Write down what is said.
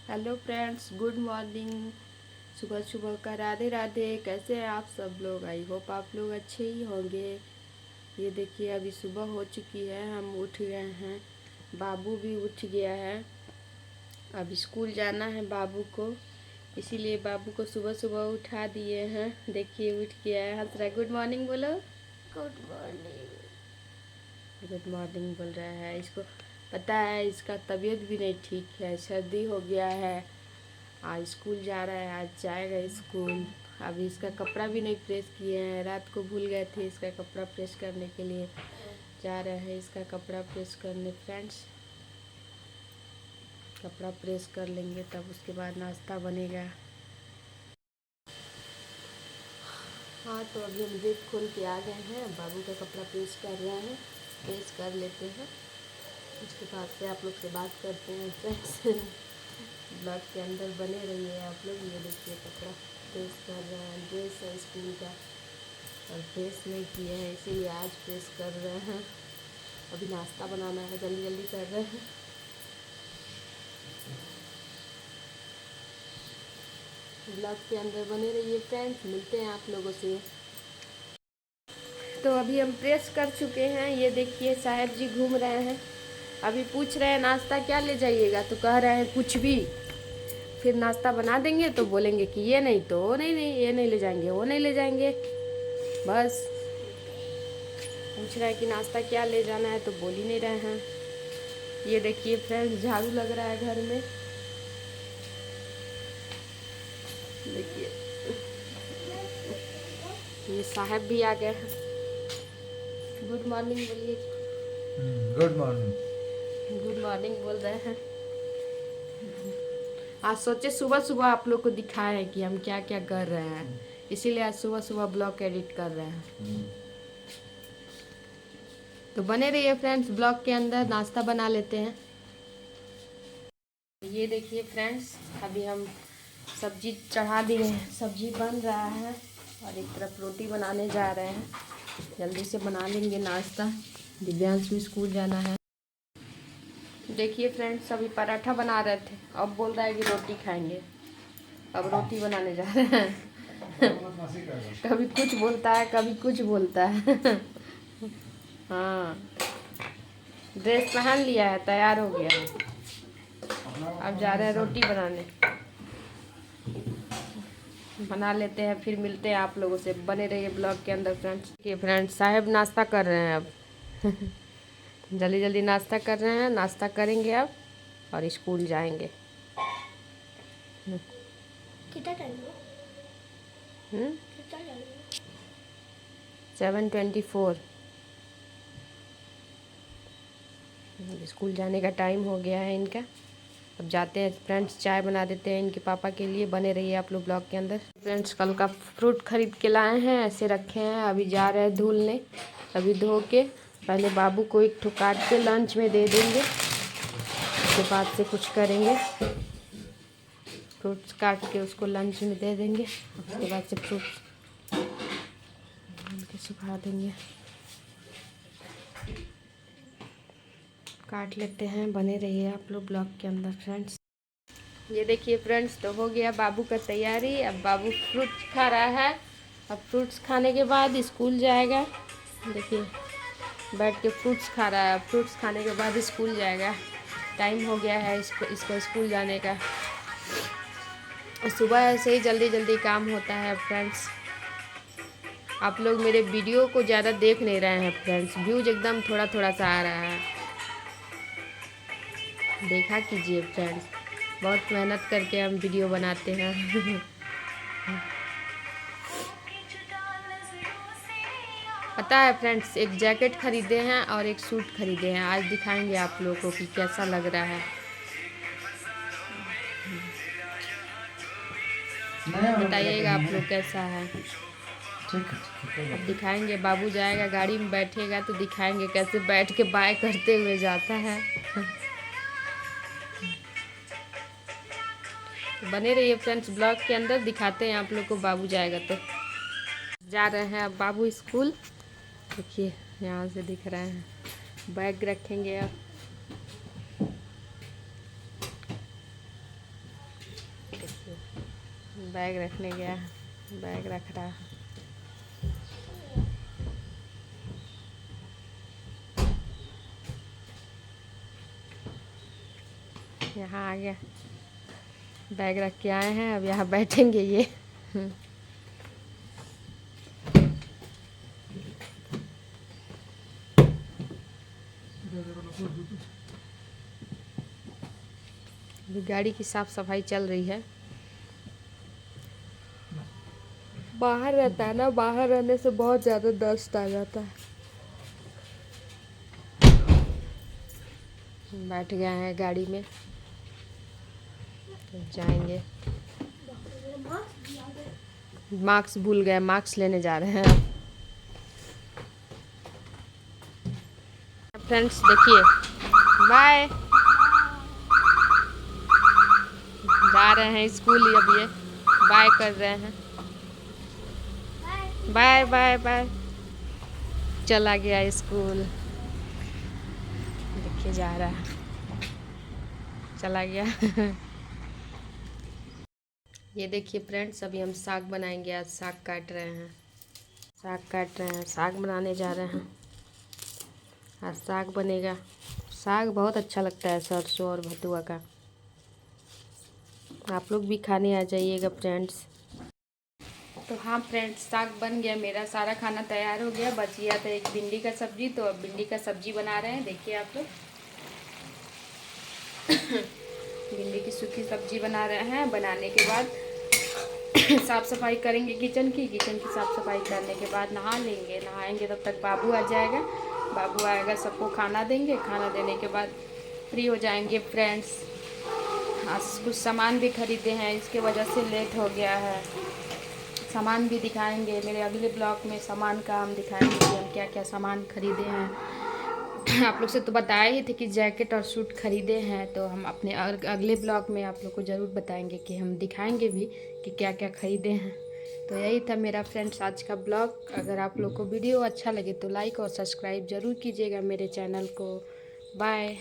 Hello friends, good morning. सुबह सुबह का राधे राधे। कैसे हैं आप सब लोग? आई होप आप लोग अच्छे ही होंगे। ये देखिए, अभी सुबह हो चुकी है, हम उठ गए हैं, बाबू भी उठ गया है। अब स्कूल जाना है बाबू को, इसीलिए बाबू को सुबह सुबह उठा दिए हैं। देखिए उठ गया है, हंस रहा है। गुड मॉर्निंग बोलो। Good morning. गुड मॉर्निंग बोल रहा है। इसको पता है इसका तबीयत भी नहीं ठीक है, सर्दी हो गया है। आज स्कूल जा रहा है, आज जाएगा स्कूल। अभी इसका कपड़ा भी नहीं प्रेस किए हैं, रात को भूल गए थे इसका कपड़ा प्रेस करने के लिए। जा रहे हैं इसका कपड़ा प्रेस करने फ्रेंड्स। कपड़ा प्रेस कर लेंगे तब उसके बाद नाश्ता बनेगा। हाँ, तो अभी हम गेट खोल के आ गए हैं, बाबू का कपड़ा प्रेस कर रहे हैं। प्रेस कर लेते हैं, उसके बाद से आप लोग से बात करते हैं फ्रेंड्स। ब्लॉग के अंदर बने रहिए आप लोग। ये देखिए कपड़ा प्रेस कर रहे हैं, ड्रेस है स्कूल का और प्रेस नहीं किए हैं, इसीलिए आज प्रेस कर रहे हैं। अभी नाश्ता बनाना है, जल्दी जल्दी कर रहे हैं। ब्लॉग के अंदर बने रहिए फ्रेंड्स, मिलते हैं आप लोगों से। तो अभी हम प्रेस कर चुके हैं। ये देखिए साहब जी घूम रहे हैं, अभी पूछ रहे हैं नाश्ता क्या ले जाइएगा, तो कह रहे हैं कुछ भी। फिर नाश्ता बना देंगे तो बोलेंगे कि ये नहीं तो वो नहीं, नहीं ये नहीं ले जाएंगे, वो नहीं ले जाएंगे। बस पूछ रहा है कि नाश्ता क्या ले जाना है, तो बोल ही नहीं रहे हैं। ये देखिए फ्रेंड्स, झाड़ू लग रहा है घर में। देखिए ये साहब भी आ गए हैं। गुड मॉर्निंग बोलिए। Good morning. गुड मॉर्निंग बोल रहे हैं। आज सोचे सुबह सुबह आप लोग को दिखाएं कि हम क्या क्या कर रहे हैं, इसीलिए आज सुबह सुबह ब्लॉग एडिट कर रहे हैं। तो बने रहिए फ्रेंड्स ब्लॉग के अंदर, नाश्ता बना लेते हैं। ये देखिए फ्रेंड्स, अभी हम सब्जी चढ़ा दिए हैं, सब्जी बन रहा है और एक तरफ रोटी बनाने जा रहे हैं। जल्दी से बना लेंगे नाश्ता, दिव्यांश भी स्कूल जाना है। देखिए फ्रेंड्स, अभी पराठा बना रहे थे, अब बोल रहा है कि रोटी खाएंगे। अब रोटी बनाने जा रहे हैं। कभी कुछ बोलता है, कभी कुछ बोलता है। हाँ, ड्रेस पहन लिया है, तैयार हो गया है। अब जा रहे हैं रोटी बनाने। बना लेते हैं, फिर मिलते हैं आप लोगों से। बने रहिए ब्लॉग के अंदर फ्रेंड्स। ये फ्रेंड्स साहब नाश्ता कर रहे हैं अब। जल्दी जल्दी नाश्ता कर रहे हैं, नाश्ता करेंगे अब और स्कूल जाएंगे। कितना टाइम हुआ? 7:24। स्कूल जाने का टाइम हो गया है इनका। अब जाते हैं फ्रेंड्स, चाय बना देते हैं इनके पापा के लिए। बने रहिए आप लोग ब्लॉग के अंदर। फ्रेंड्स कल का फ्रूट खरीद के लाए हैं, ऐसे रखे हैं, अभी जा रहे हैं धुलने। अभी धो के पहले बाबू को एक ठो काट के लंच में दे देंगे, उसके बाद से कुछ करेंगे। फ्रूट्स काट के उसको लंच में दे देंगे, उसके बाद से फ्रूट्स के सुखा देंगे। काट लेते हैं, बने रहिए आप लोग ब्लॉग के अंदर फ्रेंड्स। ये देखिए फ्रेंड्स, तो हो गया बाबू का तैयारी। अब बाबू फ्रूट्स खा रहा है। अब फ्रूट्स खाने के बाद स्कूल जाएगा। देखिए बैठ के फ्रूट्स खा रहा है। फ्रूट्स खाने के बाद स्कूल जाएगा। टाइम हो गया है इसका स्कूल जाने का। सुबह ऐसे ही जल्दी जल्दी काम होता है फ्रेंड्स। आप लोग मेरे वीडियो को ज़्यादा देख नहीं रहे हैं फ्रेंड्स, व्यूज एकदम थोड़ा थोड़ा सा आ रहा है। देखा कीजिए फ्रेंड्स, बहुत मेहनत करके हम वीडियो बनाते हैं। पता है फ्रेंड्स, एक जैकेट खरीदे हैं और एक सूट खरीदे हैं, आज दिखाएंगे आप लोगों को कि कैसा लग रहा है। बताइएगा आप लोग कैसा है। अब दिखाएंगे, बाबू जाएगा गाड़ी में बैठेगा तो दिखाएंगे कैसे बैठ के बाय करते हुए जाता है। तो बने रहिए फ्रेंड्स ब्लॉग के अंदर, दिखाते हैं आप लोग को। बाबू जाएगा तो जा रहे हैं अब बाबू स्कूल। देखिए यहाँ से दिख रहे हैं, बैग रखेंगे अब। बैग रखने गया, बैग रख रहा है। यहाँ आ गया, बैग रख के आए हैं, अब यहाँ बैठेंगे ये। अभी गाड़ी की साफ सफाई चल रही है। बाहर रहता है ना, बाहर रहने से बहुत ज़्यादा डस्ट आ जाता है। बैठ गए हैं गाड़ी में, तो जाएंगे। मास्क भूल गए, मास्क लेने जा रहे हैं। फ्रेंड्स देखिए, बाय, जा रहे हैं स्कूल। अब ये बाय कर रहे हैं, बाय बाय बाय। चला गया स्कूल, देखिए जा रहा है, चला गया। ये देखिए फ्रेंड्स, अभी हम साग बनाएंगे। आज साग काट रहे हैं, साग बनाने जा रहे हैं। आज साग बनेगा। साग बहुत अच्छा लगता है, सरसों और भतुआ का। आप लोग भी खाने आ जाइएगा फ्रेंड्स। तो हाँ फ्रेंड्स, साग बन गया, मेरा सारा खाना तैयार हो गया। बच गया था एक भिंडी का सब्जी, तो अब भिंडी का सब्जी बना रहे हैं। देखिए आप लोग, भिंडी की सूखी सब्जी बना रहे हैं। बनाने के बाद साफ़ सफाई करेंगे किचन की साफ़ सफाई करने के बाद नहा लेंगे। नहाएंगे तब तक बाबू आ जाएगा। बाबू आएगा, सबको खाना देंगे। खाना देने के बाद फ्री हो जाएंगे फ्रेंड्स। आज कुछ सामान भी खरीदे हैं, इसके वजह से लेट हो गया है। सामान भी दिखाएंगे मेरे अगले ब्लॉग में। सामान का हम दिखाएंगे कि हम क्या क्या सामान खरीदे हैं। आप लोग से तो बताए ही थे कि जैकेट और सूट खरीदे हैं, तो हम अपने अगले ब्लॉग में आप लोग को ज़रूर बताएंगे कि हम दिखाएंगे भी कि क्या क्या खरीदे हैं। तो यही था मेरा फ्रेंड्स आज का ब्लॉग। अगर आप लोग को वीडियो अच्छा लगे तो लाइक और सब्सक्राइब ज़रूर कीजिएगा मेरे चैनल को। बाय।